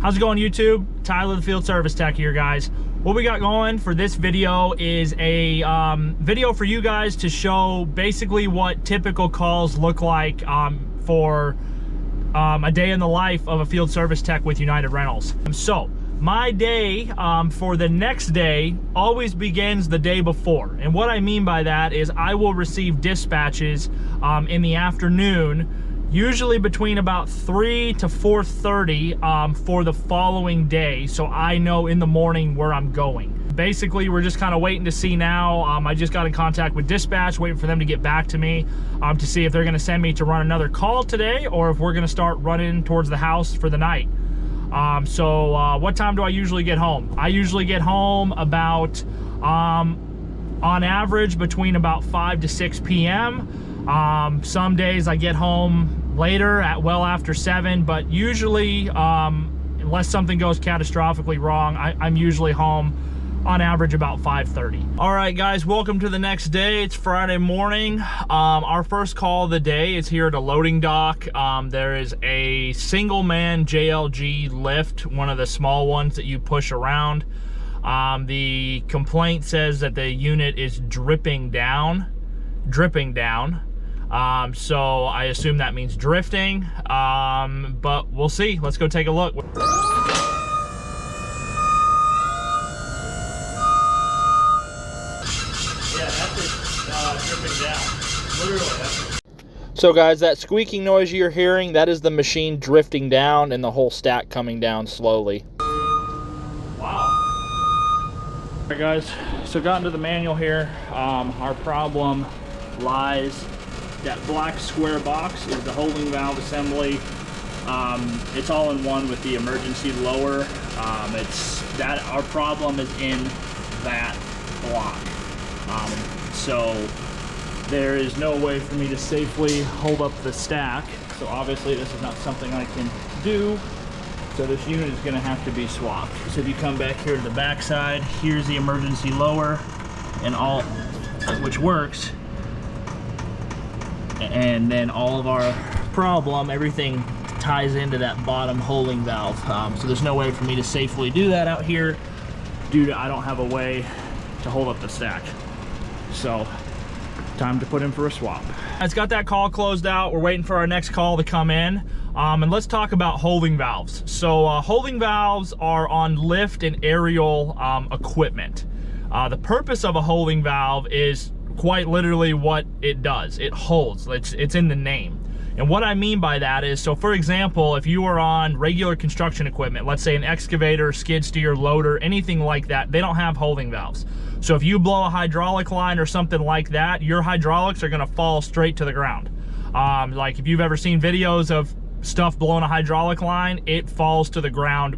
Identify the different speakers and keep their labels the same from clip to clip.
Speaker 1: How's it going, YouTube? Tyler the Field Service Tech here, guys. What we got going for this video is a video for you guys to show basically what typical calls look like for a day in the life of a field service tech with United Rentals. So my day for the next day always begins the day before. And what I mean by that is I will receive dispatches in the afternoon, usually between about 3 to 4:30 for the following day, so I know in the morning where I'm going. Basically, we're just kind of waiting to see now. I just got in contact with dispatch, waiting for them to get back to me to see if they're going to send me to run another call today or if we're going to start running towards the house for the night. What time do I usually get home? I usually get home about, on average, between about 5 to 6 p.m. Some days I get home later at well after 7, but usually, unless something goes catastrophically wrong, I'm usually home on average about 5:30. All right, guys, welcome to the next day. It's Friday morning. Our first call of the day is here at a loading dock. There is a single man JLG lift, one of the small ones that you push around. The complaint says that the unit is dripping down. So I assume that means drifting, but we'll see. Let's go take a look. Yeah, that's it, dripping down, literally. So guys, that squeaking noise you're hearing, that is the machine drifting down and the whole stack coming down slowly. Wow. All right, guys, so got into the manual here. Our problem lies, that black square box is the holding valve assembly. It's all in one with the emergency lower. Our problem is in that block. So there is no way for me to safely hold up the stack. So obviously this is not something I can do. So this unit is gonna have to be swapped. So if you come back here to the back side, here's the emergency lower and all, which works. And then all of our problem, everything ties into that bottom holding valve. So there's no way for me to safely do that out here due to I don't have a way to hold up the stack. So time to put in for a swap. It's got that call closed out. We're waiting for our next call to come in. And let's talk about holding valves. So holding valves are on lift and aerial equipment. The purpose of a holding valve is quite literally what it does. It holds. It's in the name. And what I mean by that is, so for example, if you are on regular construction equipment, let's say an excavator, skid steer, loader, anything like that, they don't have holding valves. So if you blow a hydraulic line or something like that, your hydraulics are going to fall straight to the ground. Like if you've ever seen videos of stuff blowing a hydraulic line, it falls to the ground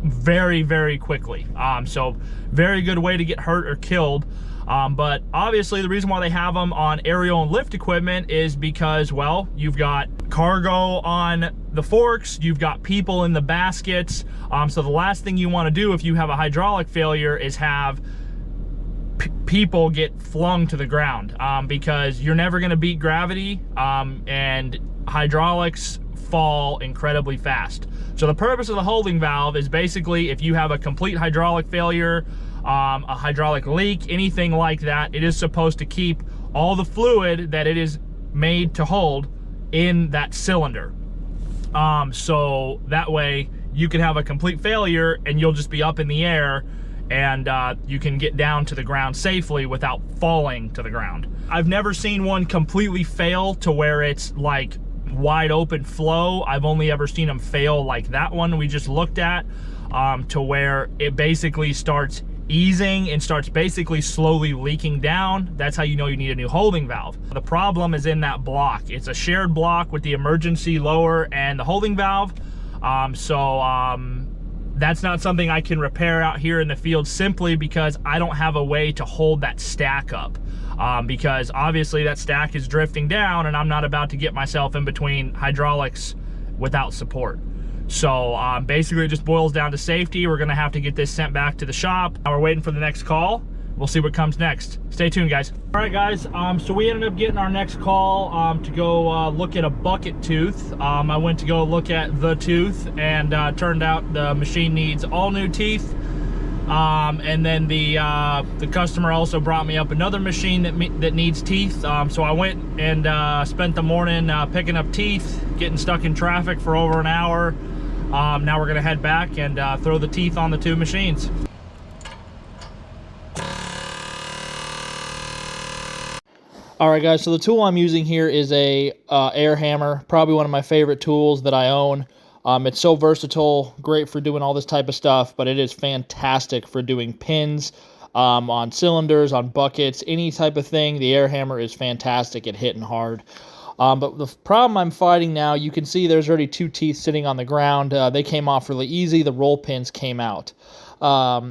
Speaker 1: very, very quickly. So very good way to get hurt or killed. But obviously the reason why they have them on aerial and lift equipment is because, well, you've got cargo on the forks, you've got people in the baskets. So the last thing you want to do if you have a hydraulic failure is have people get flung to the ground, because you're never going to beat gravity, and hydraulics fall incredibly fast. So the purpose of the holding valve is basically if you have a complete hydraulic failure, a hydraulic leak, anything like that, it is supposed to keep all the fluid that it is made to hold in that cylinder. So that way you can have a complete failure and you'll just be up in the air and you can get down to the ground safely without falling to the ground. I've never seen one completely fail to where it's like wide open flow. I've only ever seen them fail like that one we just looked at, to where it basically starts easing and starts basically slowly leaking down. That's how you know you need a new holding valve. The problem is in that block. It's a shared block with the emergency lower and the holding valve. That's not something I can repair out here in the field simply because I don't have a way to hold that stack up. Because obviously that stack is drifting down and I'm not about to get myself in between hydraulics without support. So basically it just boils down to safety. We're gonna have to get this sent back to the shop. Now we're waiting for the next call. we'll see what comes next. Stay tuned, guys. All right, guys, so we ended up getting our next call to go look at a bucket tooth. I went to go look at the tooth, and turned out the machine needs all new teeth. And then the customer also brought me up another machine that needs teeth. So I went and spent the morning picking up teeth, getting stuck in traffic for over an hour. Now we're gonna head back and throw the teeth on the two machines. All right, guys, so the tool I'm using here is a air hammer, probably one of my favorite tools that I own. It's so versatile, great for doing all this type of stuff, but it is fantastic for doing pins on cylinders, on buckets, any type of thing. The air hammer is fantastic at hitting hard. But the problem I'm fighting now, you can see there's already two teeth sitting on the ground. They came off really easy. The roll pins came out.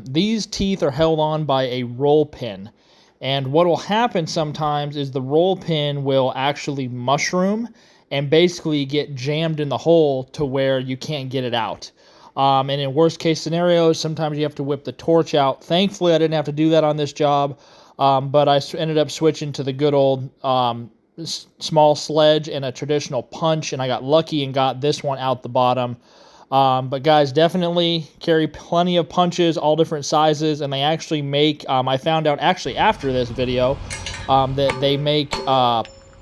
Speaker 1: These teeth are held on by a roll pin. And what will happen sometimes is the roll pin will actually mushroom and basically get jammed in the hole to where you can't get it out. And in worst case scenarios, sometimes you have to whip the torch out. Thankfully, I didn't have to do that on this job, but I ended up switching to the good old small sledge and a traditional punch, and I got lucky and got this one out the bottom. But guys, definitely carry plenty of punches, all different sizes, and they actually make, I found out actually after this video, that they make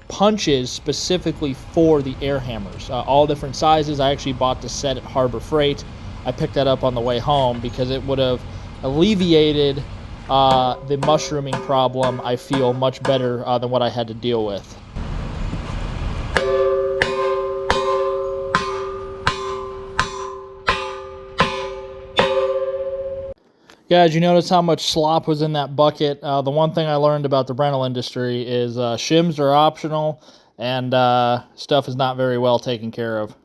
Speaker 1: punches specifically for the air hammers, all different sizes. I actually bought the set at Harbor Freight. I picked that up on the way home because it would have alleviated the mushrooming problem, I feel, much better than what I had to deal with. Guys, you notice how much slop was in that bucket. The one thing I learned about the rental industry is shims are optional, and stuff is not very well taken care of.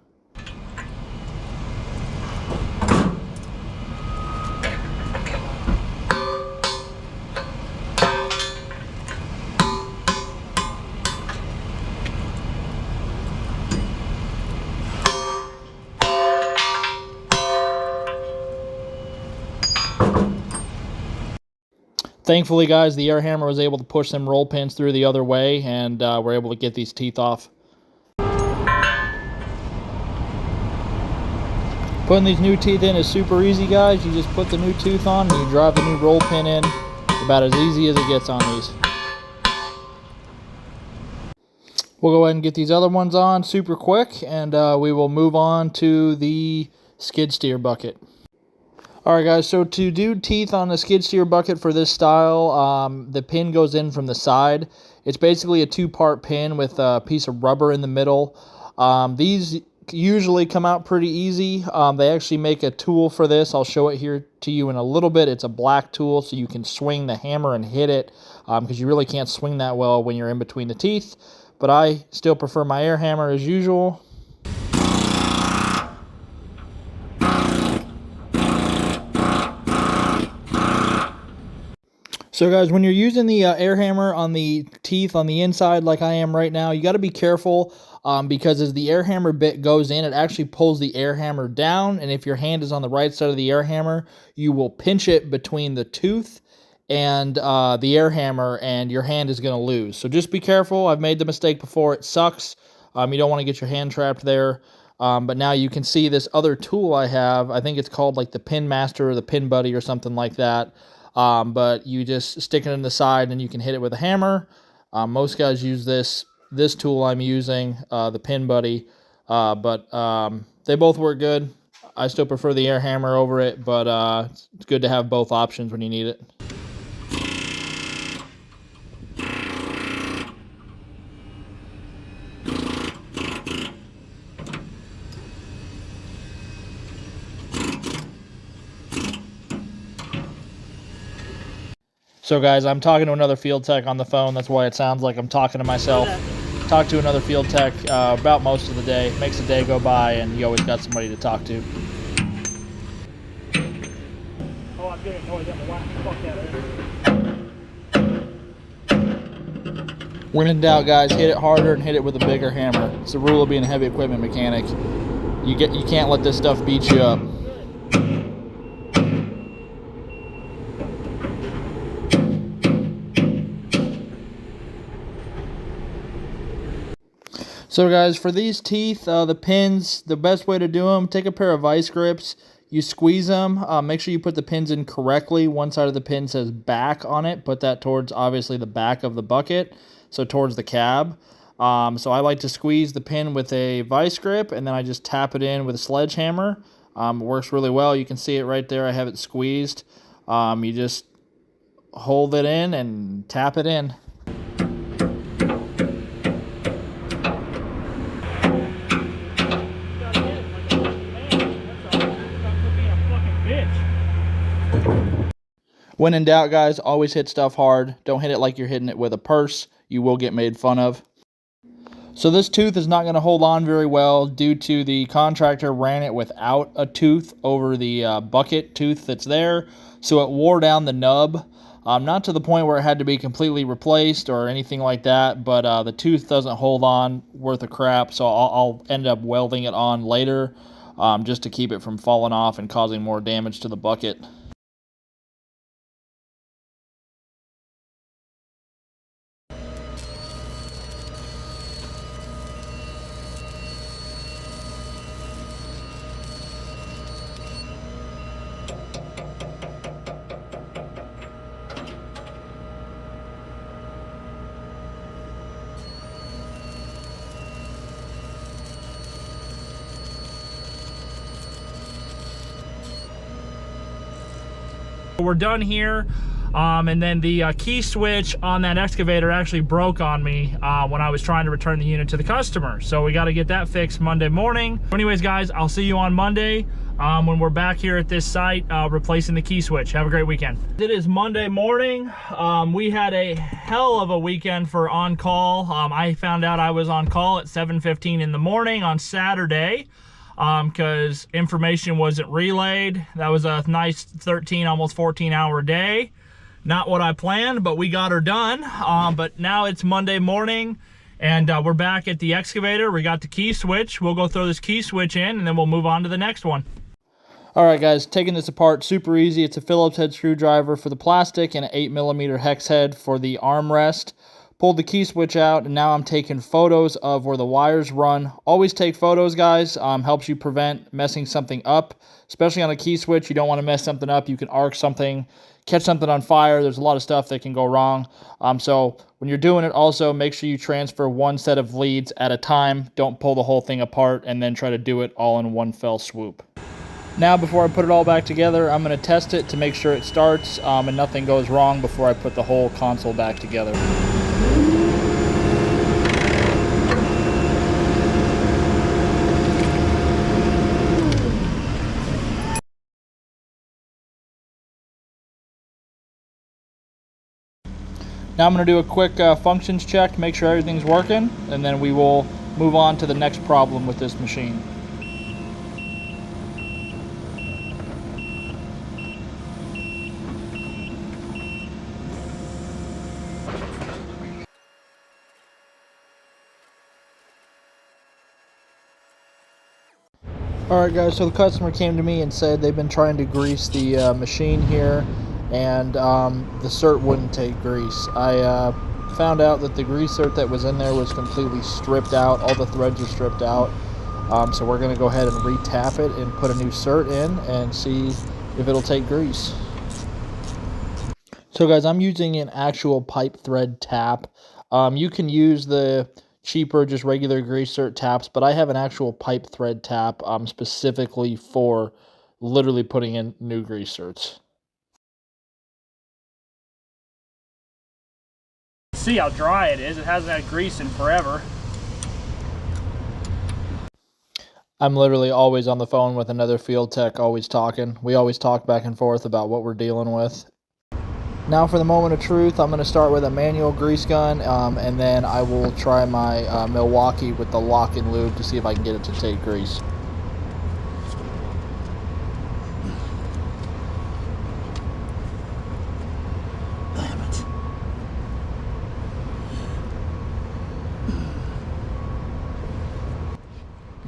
Speaker 1: Thankfully, guys, the air hammer was able to push them roll pins through the other way, and we're able to get these teeth off. Putting these new teeth in is super easy, guys. You just put the new tooth on and you drive the new roll pin in. It's about as easy as it gets on these. We'll go ahead and get these other ones on super quick, and we will move on to the skid steer bucket. Alright, guys, so to do teeth on the skid steer bucket for this style, the pin goes in from the side. It's basically a two-part pin with a piece of rubber in the middle. These usually come out pretty easy. They actually make a tool for this. I'll show it here to you in a little bit. It's a black tool, so you can swing the hammer and hit it, because you really can't swing that well when you're in between the teeth. But I still prefer my air hammer as usual. So guys, when you're using the air hammer on the teeth on the inside like I am right now, you got to be careful because as the air hammer bit goes in, it actually pulls the air hammer down, and if your hand is on the right side of the air hammer, you will pinch it between the tooth and the air hammer, and your hand is going to lose. So just be careful. I've made the mistake before. It sucks. You don't want to get your hand trapped there. But now you can see this other tool I have. I think it's called like the Pin Master or the Pin Buddy or something like that. But you just stick it in the side and you can hit it with a hammer. Most guys use this tool I'm using, the Pin Buddy, but they both work good. I still prefer the air hammer over it, but it's good to have both options when you need it. So guys, I'm talking to another field tech on the phone. That's why it sounds like I'm talking to myself. Talk to another field tech about most of the day. Makes the day go by, and you always got somebody to talk to. Oh, I'm getting noise on the line. Fuck that. When in doubt, guys, hit it harder and hit it with a bigger hammer. It's the rule of being a heavy equipment mechanic. You can't let this stuff beat you up. So guys, for these teeth, the pins, the best way to do them, take a pair of vice grips, you squeeze them, make sure you put the pins in correctly. One side of the pin says back on it, put that towards obviously the back of the bucket, so towards the cab. So I like to squeeze the pin with a vice grip, and then I just tap it in with a sledgehammer. It works really well. You can see it right there, I have it squeezed. You just hold it in and tap it in. When in doubt, guys, always hit stuff hard. Don't hit it like you're hitting it with a purse. You will get made fun of. So this tooth is not going to hold on very well due to the contractor ran it without a tooth over the bucket tooth that's there. So it wore down the nub. Not to the point where it had to be completely replaced or anything like that, but the tooth doesn't hold on worth a crap. So I'll end up welding it on later just to keep it from falling off and causing more damage to the bucket. We're done here, and then the key switch on that excavator actually broke on me when I was trying to return the unit to the customer. So we got to get that fixed Monday morning. Anyways, guys, I'll see you on Monday when we're back here at this site replacing the key switch. Have a great weekend. It is Monday morning. We had a hell of a weekend for on-call. I found out I was on call at 7:15 in the morning on Saturday. Because information wasn't relayed. That was a nice 13, almost 14-hour day. Not what I planned, but we got her done. But now it's Monday morning, and we're back at the excavator. We got the key switch. We'll go throw this key switch in, and then we'll move on to the next one. All right, guys, taking this apart, super easy. It's a Phillips head screwdriver for the plastic and an 8mm hex head for the armrest. Pulled the key switch out, and now I'm taking photos of where the wires run. Always take photos, guys. Helps you prevent messing something up, especially on a key switch. You don't want to mess something up. You can arc something, catch something on fire. There's a lot of stuff that can go wrong. So when you're doing it, also make sure you transfer one set of leads at a time. Don't pull the whole thing apart and then try to do it all in one fell swoop. Now, before I put it all back together, I'm going to test it to make sure it starts and nothing goes wrong before I put the whole console back together. Now I'm going to do a quick functions check to make sure everything's working, and then we will move on to the next problem with this machine. Alright guys, so the customer came to me and said they've been trying to grease the machine here, and the cert wouldn't take grease. I found out that the grease cert that was in there was completely stripped out. All the threads are stripped out. So we're going to go ahead and re-tap it and put a new cert in and see if it'll take grease. So guys, I'm using an actual pipe thread tap. You can use the cheaper, just regular grease cert taps, but I have an actual pipe thread tap specifically for literally putting in new grease certs. See how dry it is. It hasn't had grease in forever. I'm literally always on the phone with another field tech, always talking. We always talk back and forth about what we're dealing with. Now for the moment of truth, I'm going to start with a manual grease gun, and then I will try my Milwaukee with the lock and lube to see if I can get it to take grease.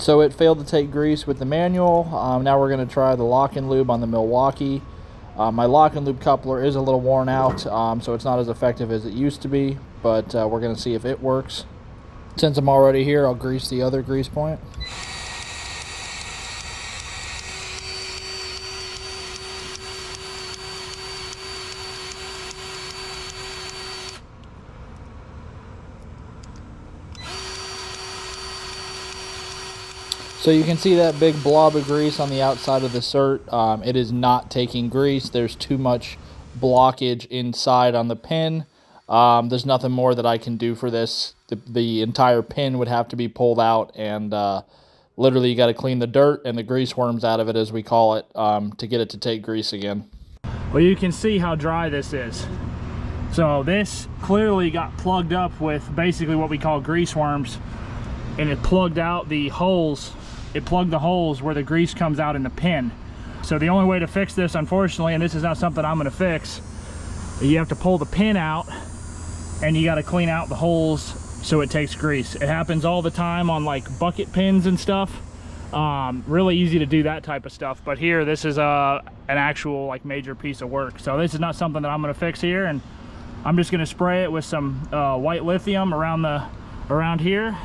Speaker 1: So it failed to take grease with the manual. Now we're going to try the lock and lube on the Milwaukee. My lock and lube coupler is a little worn out, so it's not as effective as it used to be, but we're going to see if it works.
Speaker 2: Since I'm already here, I'll grease the other grease point. So you can see that big blob of grease on the outside of the cert. It is not taking grease. There's too much blockage inside on the pin. There's nothing more that I can do for this. The entire pin would have to be pulled out, and literally you got to clean the dirt and the grease worms out of it, as we call it, to get it to take grease again.
Speaker 1: Well, you can see how dry this is. So this clearly got plugged up with basically what we call grease worms, and it plugged out the holes. It plugged the holes where the grease comes out in the pin. So the only way to fix this, unfortunately, and this is not something I'm going to fix, you have to pull the pin out and you got to clean out the holes so it takes grease. It happens all the time on like bucket pins and stuff. Really easy to do that type of stuff, but here this is an actual like major piece of work. So this is not something that I'm going to fix here, and I'm just going to spray it with some white lithium around here,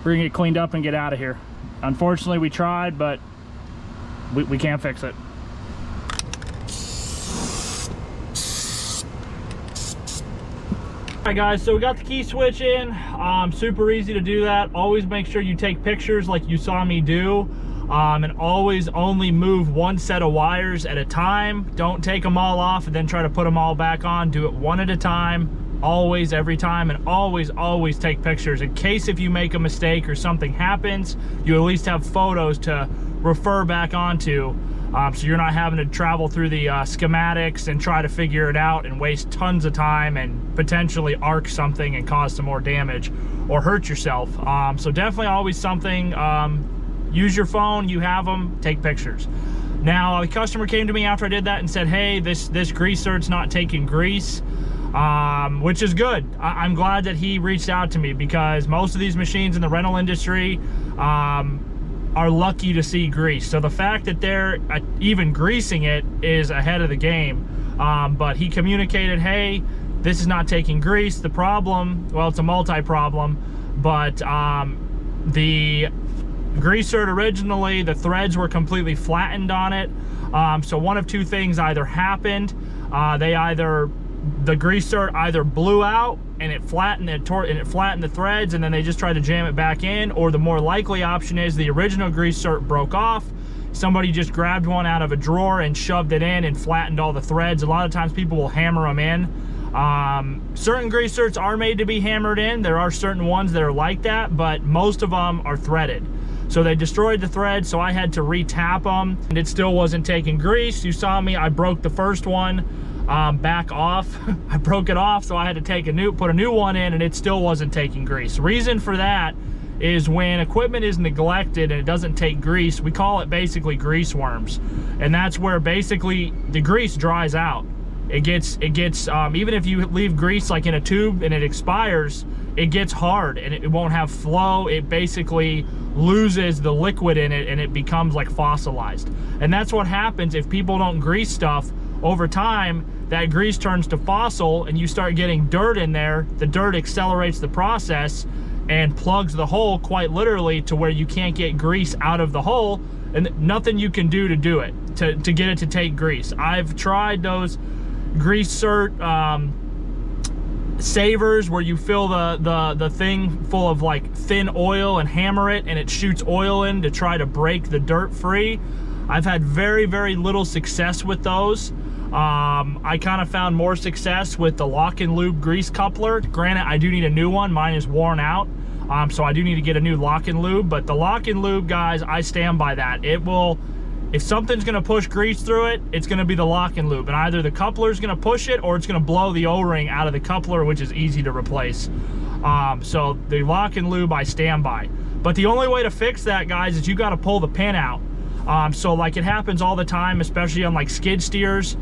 Speaker 1: bring it cleaned up and get out of here. Unfortunately, we tried, but we can't fix it. All right, guys, so we got the key switch in. Super easy to do that. Always make sure you take pictures like you saw me do, and always only move one set of wires at a time. Don't take them all off and then try to put them all back on. Do it one at a time. Always, every time, and always take pictures in case if you make a mistake or something happens, you at least have photos to refer back onto, so you're not having to travel through the schematics and try to figure it out and waste tons of time and potentially arc something and cause some more damage or hurt yourself. So definitely always something, use your phone, you have them, take pictures. Now, the customer came to me after I did that and said, hey, this grease cert's not taking grease. Which is good. I'm glad that he reached out to me, because most of these machines in the rental industry are lucky to see grease. So the fact that they're even greasing it is ahead of the game. But he communicated, hey, this is not taking grease. The problem, well, it's a multi-problem, but the grease cert originally, the threads were completely flattened on it. So one of two things either happened. The grease cert either blew out and it flattened the threads, and then they just tried to jam it back in, or the more likely option is the original grease cert broke off. Somebody just grabbed one out of a drawer and shoved it in and flattened all the threads. A lot of times people will hammer them in. Certain grease certs are made to be hammered in. There are certain ones that are like that, but most of them are threaded. So they destroyed the threads, so I had to re-tap them, and it still wasn't taking grease. You saw me, I broke the first one back off. I broke it off, so I had to put a new one in, and it still wasn't taking grease. Reason for that is when equipment is neglected and it doesn't take grease, we call it basically grease worms, and that's where basically the grease dries out. It gets even if you leave grease like in a tube and it expires, it gets hard and it won't have flow. It basically loses the liquid in it and it becomes like fossilized. And that's what happens if people don't grease stuff. Over time, that grease turns to fossil and you start getting dirt in there. The dirt accelerates the process and plugs the hole quite literally to where you can't get grease out of the hole, and nothing you can do to do it, to get it to take grease. I've tried those grease cert savers where you fill the thing full of like thin oil and hammer it and it shoots oil in to try to break the dirt free. I've had very little success with those. I kind of found more success with the lock and lube grease coupler. Granted, I do need a new one. Mine is worn out, so I do need to get a new lock and lube. But the lock and lube, guys, I stand by that. It will, if something's gonna push grease through it, it's gonna be the lock and lube, and either the coupler's gonna push it or it's gonna blow the O-ring out of the coupler, which is easy to replace. So the lock and lube I stand by. But the only way to fix that, guys, is you gotta pull the pin out. So like it happens all the time, especially on like skid steers,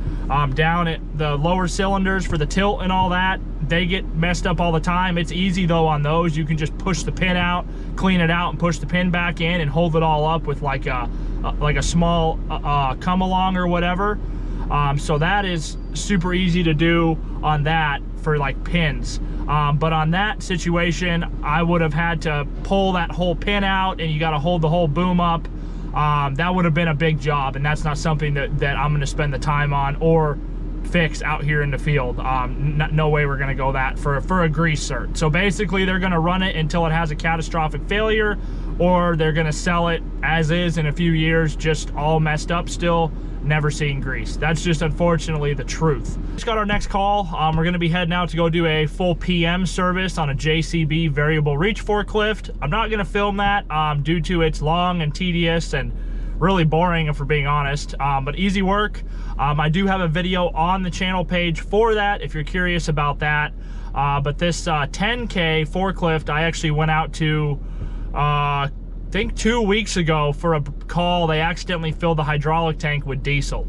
Speaker 1: down at the lower cylinders for the tilt and all that. They get messed up all the time. It's easy though on those. You can just push the pin out, clean it out, and push the pin back in and hold it all up with like a small come along or whatever. So that is super easy to do on that for like pins. But on that situation, I would have had to pull that whole pin out, and you got to hold the whole boom up. That would have been a big job, and that's not something that I'm going to spend the time on or fix out here in the field. No way we're going to go that for a grease cert. So basically, they're going to run it until it has a catastrophic failure, or they're going to sell it as is in a few years, just all messed up still, never seeing grease. That's just unfortunately the truth. Just got our next call. We're going to be heading out to go do a full PM service on a JCB variable reach forklift. I'm not going to film that due to it's long and tedious and really boring, if we're being honest, but easy work. I do have a video on the channel page for that if you're curious about that. But this 10K forklift, I actually went out to I think 2 weeks ago for a call. They accidentally filled the hydraulic tank with diesel.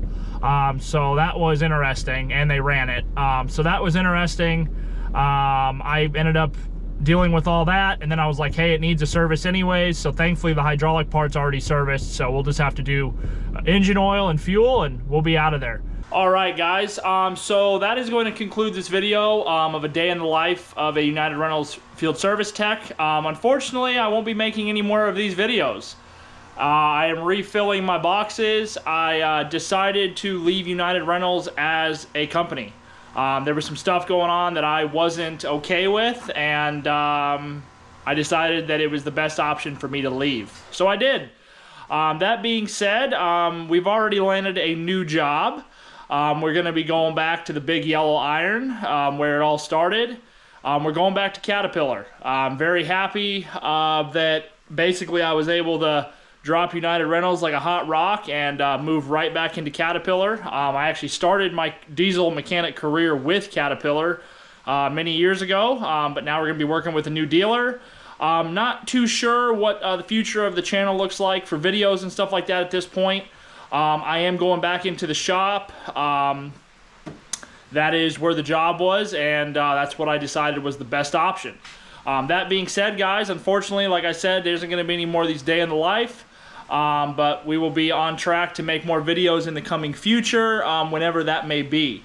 Speaker 1: So that was interesting, and they ran it. So that was interesting. I ended up dealing with all that, and then I was like, hey, it needs a service anyways. So thankfully the hydraulic part's already serviced, so we'll just have to do engine oil and fuel, and we'll be out of there. All right, guys, so that is going to conclude this video of a day in the life of a United Rentals field service tech. Unfortunately, I won't be making any more of these videos. I am refilling my boxes. I decided to leave United Rentals as a company. There was some stuff going on that I wasn't okay with, and I decided that it was the best option for me to leave. So I did. That being said, we've already landed a new job. We're going to be going back to the big yellow iron where it all started. We're going back to Caterpillar. I'm very happy that basically I was able to drop United Rentals like a hot rock and move right back into Caterpillar. I actually started my diesel mechanic career with Caterpillar many years ago, but now we're going to be working with a new dealer. Not too sure what the future of the channel looks like for videos and stuff like that at this point. I am going back into the shop. That is where the job was, and that's what I decided was the best option. That being said, guys, unfortunately, like I said, there isn't going to be any more of these day in the life, but we will be on track to make more videos in the coming future, whenever that may be.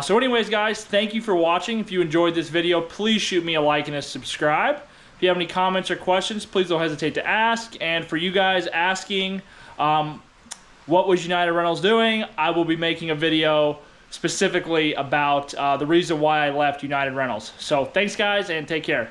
Speaker 1: So anyways, guys, thank you for watching. If you enjoyed this video, please shoot me a like and a subscribe. If you have any comments or questions, please don't hesitate to ask. And for you guys asking, what was United Rentals doing? I will be making a video specifically about the reason why I left United Rentals. So thanks, guys, and take care.